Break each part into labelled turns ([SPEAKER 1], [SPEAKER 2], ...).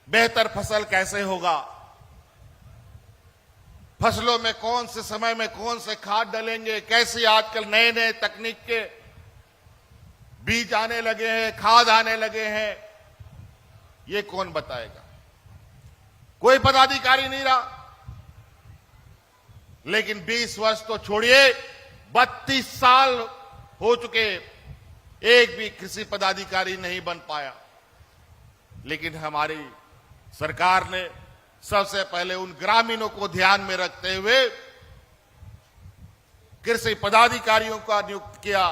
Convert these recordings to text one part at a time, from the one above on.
[SPEAKER 1] बेहतर फसल कैसे होगा, फसलों में कौन से समय में कौन से खाद डालेंगे, कैसे आजकल नए नए तकनीक के बीज आने लगे हैं, खाद आने लगे हैं, ये कौन बताएगा? कोई पदाधिकारी नहीं रहा। लेकिन 20 वर्ष तो छोड़िए, 32 साल हो चुके, एक भी कृषि पदाधिकारी नहीं बन पाया। लेकिन हमारी सरकार ने सबसे पहले उन ग्रामीणों को ध्यान में रखते हुए कृषि पदाधिकारियों का नियुक्त किया,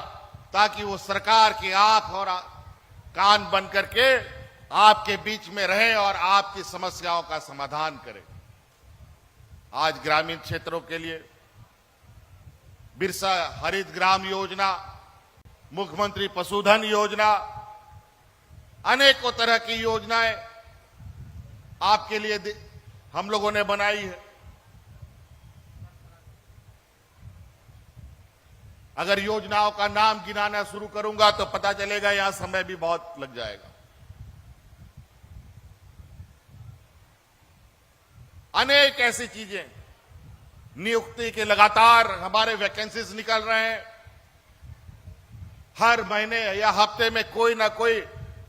[SPEAKER 1] ताकि वो सरकार की आंख और कान बन करके आपके बीच में रहे और आपकी समस्याओं का समाधान करें। आज ग्रामीण क्षेत्रों के लिए बिरसा हरित ग्राम योजना, मुख्यमंत्री पशुधन योजना, अनेकों तरह की योजनाएं आपके लिए हम लोगों ने बनाई है। अगर योजनाओं का नाम गिनाना शुरू करूंगा तो पता चलेगा यहां समय भी बहुत लग जाएगा। अनेक ऐसी चीजें, नियुक्ति के लगातार हमारे वैकेंसीज निकल रहे हैं। हर महीने या हफ्ते में कोई ना कोई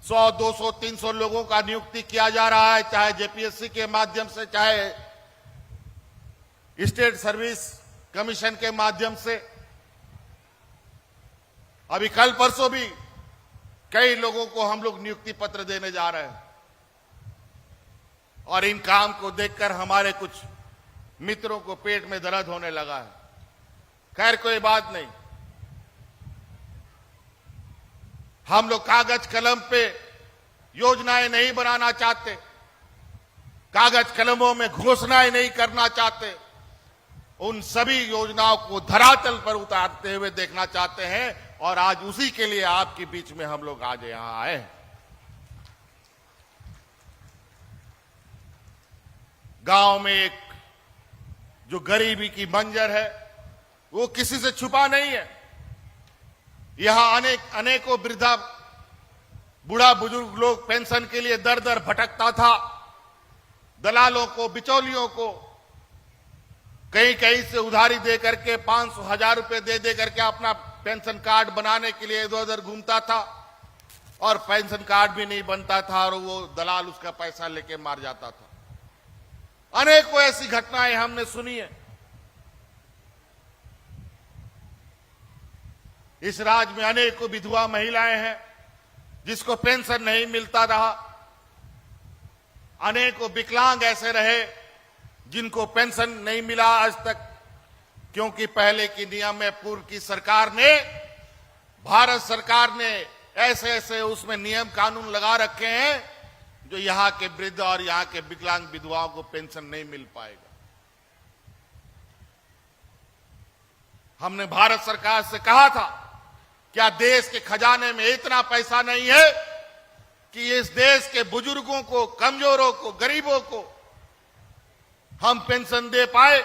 [SPEAKER 1] 100, 200, 300 लोगों का नियुक्ति किया जा रहा है, चाहे जेपीएससी के माध्यम से, चाहे स्टेट सर्विस कमीशन के माध्यम से। अभी कल परसों भी कई लोगों को हम लोग नियुक्ति पत्र देने जा रहे हैं और इन काम को देखकर हमारे कुछ मित्रों को पेट में दर्द होने लगा है। खैर कोई बात नहीं, हम लोग कागज कलम पे योजनाएं नहीं बनाना चाहते, कागज कलमों में घोषणाएं नहीं करना चाहते, उन सभी योजनाओं को धरातल पर उतारते हुए देखना चाहते हैं। और आज उसी के लिए आपके बीच में हम लोग आज यहां आए हैं। गांव में एक जो गरीबी की मंजर है वो किसी से छुपा नहीं है। यहां अनेकों बूढ़ा बुजुर्ग लोग पेंशन के लिए दर दर भटकता था। दलालों को, बिचौलियों को कहीं कहीं से उधारी दे करके 500-1000 रुपए दे करके अपना पेंशन कार्ड बनाने के लिए इधर उधर घूमता था और पेंशन कार्ड भी नहीं बनता था और वो दलाल उसका पैसा लेके मार जाता था। अनेकों ऐसी घटनाएं हमने सुनी है। इस राज्य में अनेकों विधवा महिलाएं हैं जिसको पेंशन नहीं मिलता रहा। अनेकों विकलांग ऐसे रहे जिनको पेंशन नहीं मिला आज तक, क्योंकि पहले की नियम में पूर्व की सरकार ने, भारत सरकार ने ऐसे ऐसे उसमें नियम कानून लगा रखे हैं जो यहां के वृद्ध और यहां के विकलांग विधवाओं को पेंशन नहीं मिल पाएगा। हमने भारत सरकार से कहा था, क्या देश के खजाने में इतना पैसा नहीं है कि इस देश के बुजुर्गों को, कमजोरों को, गरीबों को हम पेंशन दे पाए?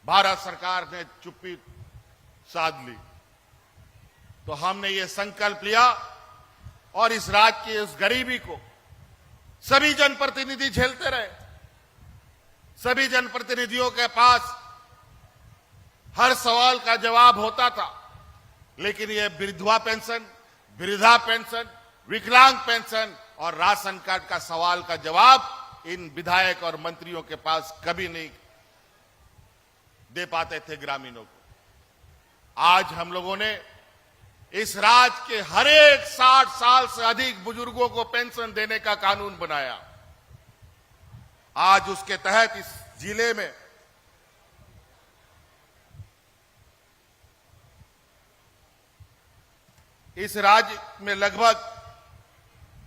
[SPEAKER 1] भारत सरकार ने चुप्पी साध ली। तो हमने ये संकल्प लिया और इस राज्य की उस गरीबी को सभी जनप्रतिनिधि झेलते रहे। सभी जनप्रतिनिधियों के पास हर सवाल का जवाब होता था, लेकिन ये विधवा पेंशन, वृद्धा पेंशन, विकलांग पेंशन और राशन कार्ड का सवाल का जवाब इन विधायक और मंत्रियों के पास कभी नहीं दे पाते थे ग्रामीणों को। आज हम लोगों ने इस राज्य के हर एक 60 साल से अधिक बुजुर्गों को पेंशन देने का कानून बनाया। आज उसके तहत इस जिले में इस राज्य में लगभग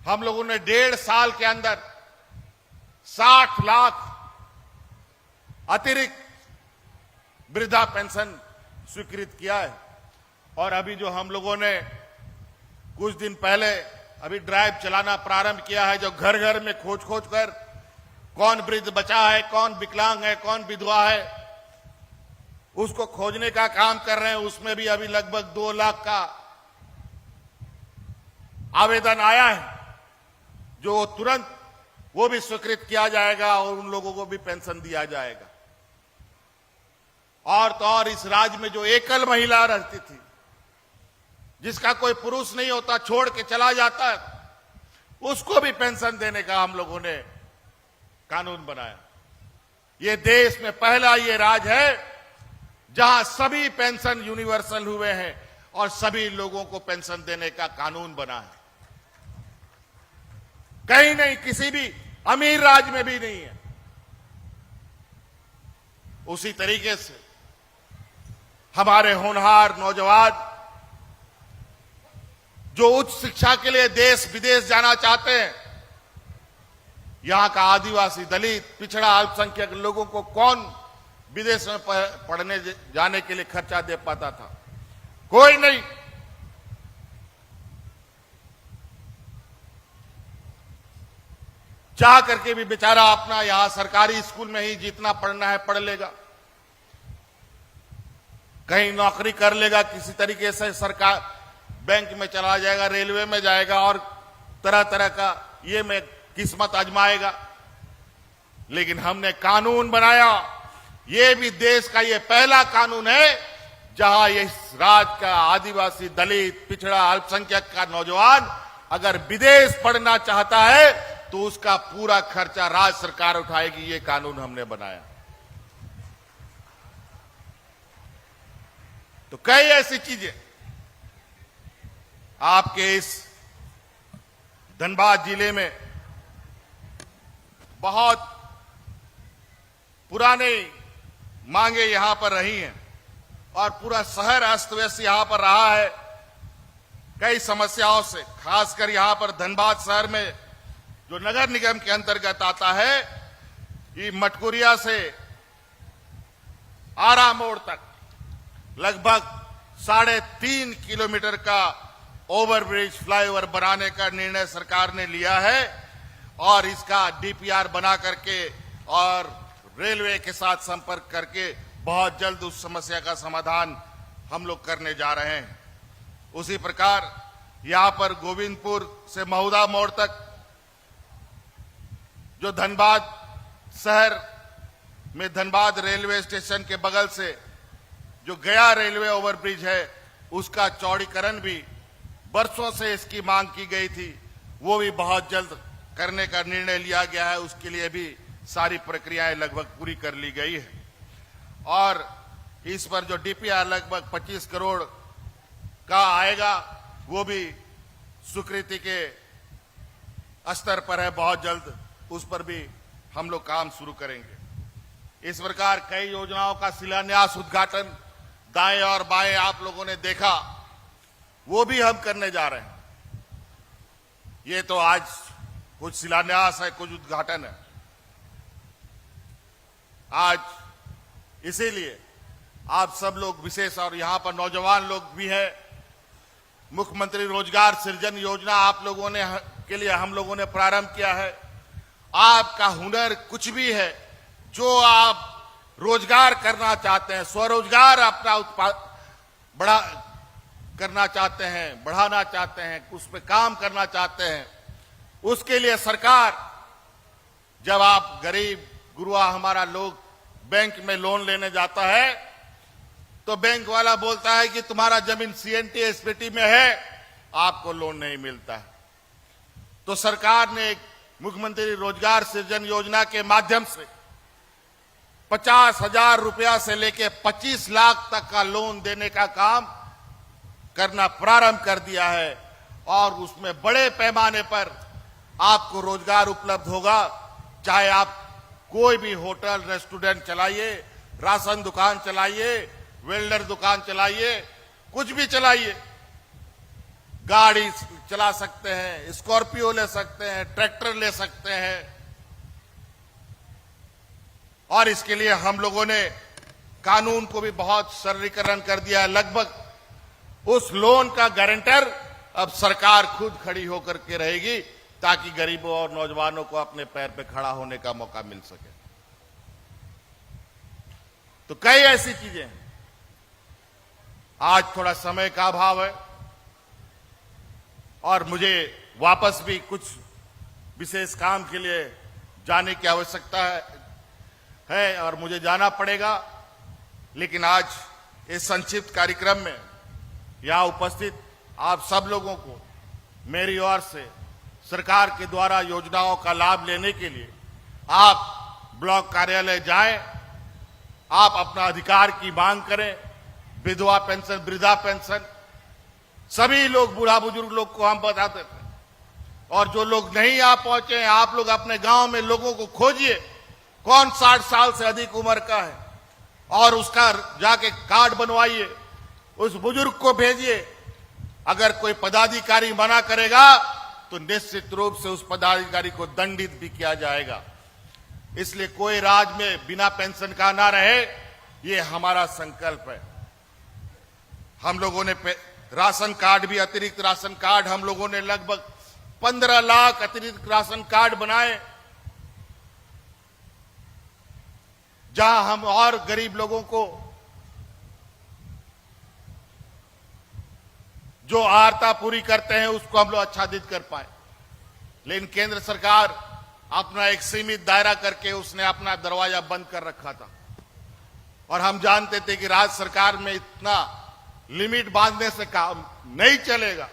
[SPEAKER 1] हम लोगों ने 1.5 साल के अंदर 60 लाख अतिरिक्त वृद्धा पेंशन स्वीकृत किया है। और अभी जो हम लोगों ने कुछ दिन पहले अभी ड्राइव चलाना प्रारंभ किया है, जो घर घर में खोज कर कौन वृद्ध बचा है, कौन विकलांग है, कौन विधवा है, उसको खोजने का काम कर रहे हैं। उसमें भी अभी लगभग 2 लाख का आवेदन आया है। जो तुरंत वो भी स्वीकृत किया जाएगा और उन लोगों को भी पेंशन दिया जाएगा। और तो और इस राज्य में जो एकल महिला रहती थी, जिसका कोई पुरुष नहीं होता, छोड़ के चला जाता है, उसको भी पेंशन देने का हम लोगों ने कानून बनाया। ये देश में पहला ये राज्य है जहां सभी पेंशन यूनिवर्सल हुए हैं और सभी लोगों को पेंशन देने का कानून बना है। कहीं नहीं, किसी भी अमीर राज्य में भी नहीं है। उसी तरीके से हमारे होनहार नौजवान जो उच्च शिक्षा के लिए देश विदेश जाना चाहते हैं, यहां का आदिवासी, दलित, पिछड़ा, अल्पसंख्यक लोगों को कौन विदेश में पढ़ने जाने के लिए खर्चा दे पाता था? कोई नहीं। चाह करके भी बेचारा अपना यहां सरकारी स्कूल में ही जितना पढ़ना है पढ़ लेगा, कहीं नौकरी कर लेगा, किसी तरीके से सरकार बैंक में चला जाएगा, रेलवे में जाएगा और तरह तरह का ये में किस्मत आजमाएगा। लेकिन हमने कानून बनाया, ये भी देश का ये पहला कानून है जहां इस राज्य का आदिवासी, दलित, पिछड़ा, अल्पसंख्यक का नौजवान अगर विदेश पढ़ना चाहता है तो उसका पूरा खर्चा राज्य सरकार उठाएगी। ये कानून हमने बनाया। तो कई ऐसी चीजें आपके इस धनबाद जिले में बहुत पुराने मांगे यहां पर रही हैं और पूरा शहर अस्त व्यस्त यहां पर रहा है कई समस्याओं से। खासकर यहां पर धनबाद शहर में जो नगर निगम के अंतर्गत आता है, ये मटकुरिया से आरा मोड़ तक लगभग 3.5 किलोमीटर का ओवरब्रिज, फ्लाईओवर बनाने का निर्णय सरकार ने लिया है और इसका डीपीआर बना करके और रेलवे के साथ संपर्क करके बहुत जल्द उस समस्या का समाधान हम लोग करने जा रहे हैं। उसी प्रकार यहां पर गोविंदपुर से महुदा मोड़ तक जो धनबाद शहर में धनबाद रेलवे स्टेशन के बगल से जो गया रेलवे ओवरब्रिज है, उसका चौड़ीकरण भी बरसों से इसकी मांग की गई थी, वो भी बहुत जल्द करने का निर्णय लिया गया है। उसके लिए भी सारी प्रक्रियाएं लगभग पूरी कर ली गई है और इस पर जो डीपीआर लगभग 25 करोड़ का आएगा, वो भी स्वीकृति के स्तर पर है। बहुत जल्द उस पर भी हम लोग काम शुरू करेंगे। इस प्रकार कई योजनाओं का शिलान्यास, उद्घाटन दाएं और बाएं आप लोगों ने देखा, वो भी हम करने जा रहे हैं। ये तो आज कुछ शिलान्यास है, कुछ उद्घाटन है। आज इसीलिए आप सब लोग विशेष, और यहां पर नौजवान लोग भी हैं, मुख्यमंत्री रोजगार सृजन योजना आप लोगों ने के लिए हम लोगों ने प्रारंभ किया है। आपका हुनर कुछ भी है, जो आप रोजगार करना चाहते हैं, स्वरोजगार अपना उत्पाद करना चाहते हैं, बढ़ाना चाहते हैं, उस पर काम करना चाहते हैं, उसके लिए सरकार, जब आप गरीब गुरुआ हमारा लोग बैंक में लोन लेने जाता है तो बैंक वाला बोलता है कि तुम्हारा जमीन सीएनटी एसपीटी में है, आपको लोन नहीं मिलता है। तो सरकार ने मुख्यमंत्री रोजगार सृजन योजना के माध्यम से 50,000 रुपया से लेकर 25 लाख तक का लोन देने का काम करना प्रारंभ कर दिया है और उसमें बड़े पैमाने पर आपको रोजगार उपलब्ध होगा। चाहे आप कोई भी होटल, रेस्टोरेंट चलाइए, राशन दुकान चलाइए, वेल्डर दुकान चलाइए, कुछ भी चलाइए, गाड़ी चला सकते हैं, स्कॉर्पियो ले सकते हैं, ट्रैक्टर ले सकते हैं। और इसके लिए हम लोगों ने कानून को भी बहुत सरलीकरण कर दिया है। लगभग उस लोन का गारंटर अब सरकार खुद खड़ी होकर के रहेगी, ताकि गरीबों और नौजवानों को अपने पैर पे खड़ा होने का मौका मिल सके। तो कई ऐसी चीजें हैं। आज थोड़ा समय का अभाव है और मुझे वापस भी कुछ विशेष काम के लिए जाने की आवश्यकता है और मुझे जाना पड़ेगा। लेकिन आज इस संक्षिप्त कार्यक्रम में यहाँ उपस्थित आप सब लोगों को मेरी ओर से सरकार के द्वारा योजनाओं का लाभ लेने के लिए आप ब्लॉक कार्यालय जाएं, आप अपना अधिकार की मांग करें। विधवा पेंशन, वृद्धा पेंशन, सभी लोग, बूढ़ा बुजुर्ग लोग को हम बताते थे। और जो लोग नहीं आ पहुंचे, आप लोग अपने गांव में लोगों को खोजिए, कौन 60 साल से अधिक उम्र का है, और उसका जाके कार्ड बनवाइए, उस बुजुर्ग को भेजिए। अगर कोई पदाधिकारी मना करेगा तो निश्चित रूप से उस पदाधिकारी को दंडित भी किया जाएगा। इसलिए कोई राज्य में बिना पेंशन का ना रहे, ये हमारा संकल्प है। हम लोगों ने राशन कार्ड भी, अतिरिक्त राशन कार्ड हम लोगों ने लगभग 15 लाख अतिरिक्त राशन कार्ड बनाए, जहां हम और गरीब लोगों को जो आर्ता पूरी करते हैं उसको हम लोग आच्छादित कर पाए। लेकिन केंद्र सरकार अपना एक सीमित दायरा करके उसने अपना दरवाजा बंद कर रखा था, और हम जानते थे कि राज्य सरकार में इतना लिमिट बांधने से काम नहीं चलेगा।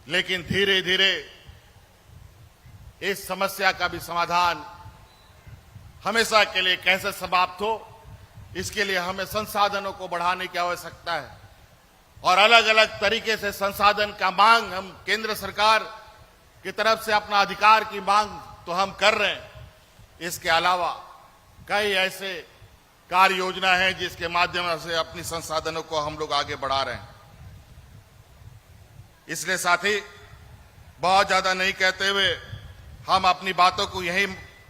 [SPEAKER 1] लेकिन धीरे धीरे इस समस्या का भी समाधान हमेशा के लिए कैसे समाप्त हो, इसके लिए हमें संसाधनों को बढ़ाने की आवश्यकता है, और अलग अलग तरीके से संसाधन का मांग हम केंद्र सरकार की तरफ से अपना अधिकार की मांग तो हम कर रहे हैं। इसके अलावा कई ऐसे कार्य योजना है जिसके माध्यम से अपनी संसाधनों को हम लोग आगे बढ़ा रहे हैं। इसलिए साथी, बहुत ज्यादा नहीं कहते हुए हम अपनी बातों को यहीं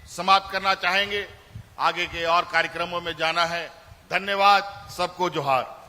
[SPEAKER 1] समाप्त करना चाहेंगे। आगे के और कार्यक्रमों में जाना है। धन्यवाद, सबको जोहार।